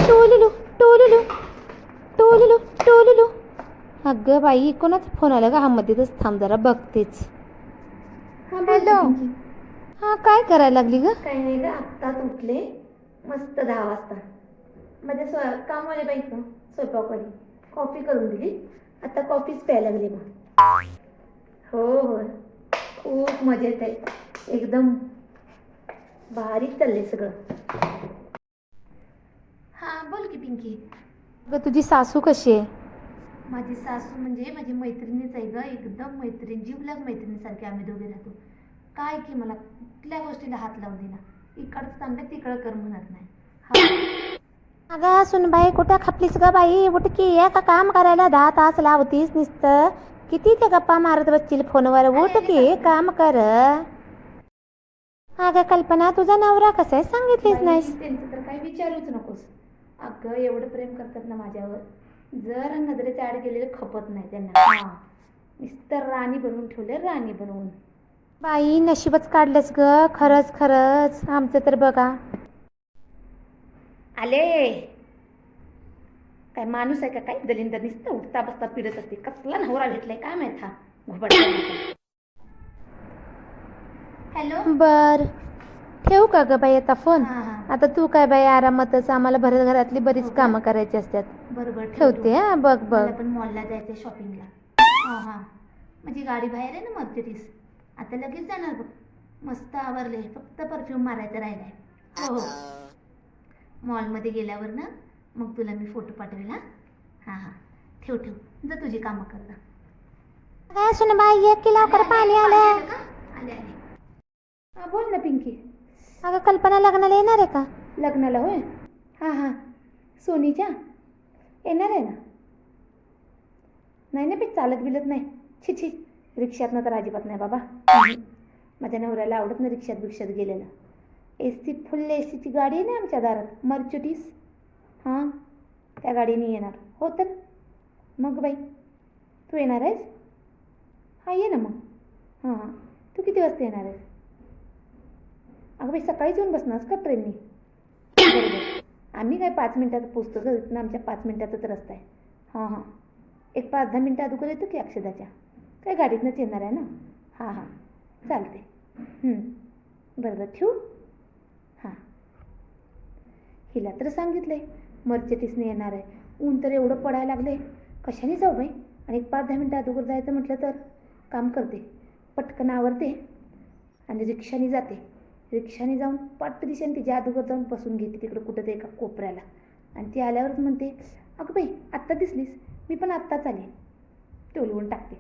टोलुलू टोलुलू टोलुलू टोलुलू. अगं बाई कोणाचा फोन आला का? हा मध्येच थांब जरा बघतेच. हॅलो. हा काय करायला लागली ग? काही नाही ग, आत्ताच उठले मस्त 10 वाजता. माझ्या कामवाले बाई स्वयंपाकवाली कॉफी करून दिली. आता कॉफीच प्यायला लागली मग. हो हो, खूप मजेत आहे, एकदम भारी चाललंय सगळं. हां बोल की पिंकी. अगं तुझी सासू कशी आहे? माझी सासू म्हणजे माझी मैत्रिणीच आहे ग, एकदम मैत्रीण, जीवलग मैत्रिणीसारखी आम्ही दोघे राहतो. काय की मला कुठल्या गोष्टीला हात लावून दिला, इकडचं चांगलं तिकडं कर म्हणत नाही. अगं सुनबाई कुठं खपलीस ग बाई? उठकी, एका काम करायला 10 तास लावतीस नुसतं. किती ते गप्पा मारत बसतील फोनवर? उठकी काम कर. अगं कल्पना तुझा नवरा कसा आहे सांगितलीच नाहीस. त्यांचं तर काही विचारूच नकोस. अगं एवढं प्रेम करतात ना माझ्यावर, जर नजरेच्या आड गेलेलं खपत नाही त्यांना. नुसतं राणी बनवून ठेवले, राणी बनवून. बाई नशीबच काढलंस ग, खरंच खरंच. आमचं तर बघा. आले काय माणूस आहे का काय? दलिंदर नुसतं उठता बसता पिडत असते. कसला नवरा भेटलाय काय माहित हा घुबड. हॅलो. बर ठेवू का ग बाई आता फोन? हां हां आता तू काय बाई आरामातच, आम्हाला घरातली बरीच कामं करायची असतात. बरोबर ठेवते हा, बघ बघ. मला पण मॉलला जायचं शॉपिंगला. हां हां, माझी गाडी बाहेर आहे ना मर्सिडीज, आता लगेच जाणार बघ. मस्त आवरले, फक्त परफ्यूम मारायचं राहिलाय. हो हो, मॉलमध्ये गेल्यावर ना मग तुला मी फोटो पाठवेल. हां हां हां, ठेव ठेव, जा तुझी कामं कर. काय सुनबाई एक किलो लवकर पाणी आलं. आले आले. हां बोल ना पिंकी. अगं कल्पना लग्नाला येणार आहे का? लग्नाला होय? हां हां, सोनीच्या येणार आहे ना. नाही नाही, चालत बिलत नाही. छी छी, रिक्षातनं तर अजिबात नाही बाबा. माझ्या नवऱ्याला आवडत नाही रिक्षात बिक्षात गेलेलं. AC फुल ACची गाडी आहे ना आमच्या दारात, मर्सिडीज. हां, त्या गाडीने येणार. हो तर मग बाई, तू येणार आहेस? हां ये ना मग. हां हां, तू किती वाजता येणार आहेस? अगं बाई सकाळीच येऊन बसणारस का ट्रेननी? बरोबर, आम्ही काय 5 मिनिटात पोचतो ग, इथनं आमच्या 5 मिनिटाचाच रस्ता आहे. हां हां, एक 5-10 मिनिटं अगोदर येतो की अक्षदाच्या. काय गाडीतनंच येणार आहे ना. हां हां चालते. बरं बरं ठेवू. हां, हिला तर सांगितलंय मर्सिडीजने येणार आहे. ऊन तर एवढं पडायला लागले, कशाने जाऊ बाई? आणि एक 5-10 मिनिटं अगोदर जायचं म्हटलं तर काम करते, पटकन आवरते आणि रिक्षाने जाते. रिक्षाने जाऊन पट दिशेने तिच्या अगोदर जाऊन बसून घेते तिकडं कुठं ते एका कोपऱ्याला. आणि ती आल्यावरच म्हणते, अगं बाई आत्ता दिसलीस, मी पण आत्ताच आले. टोलवून टाकते.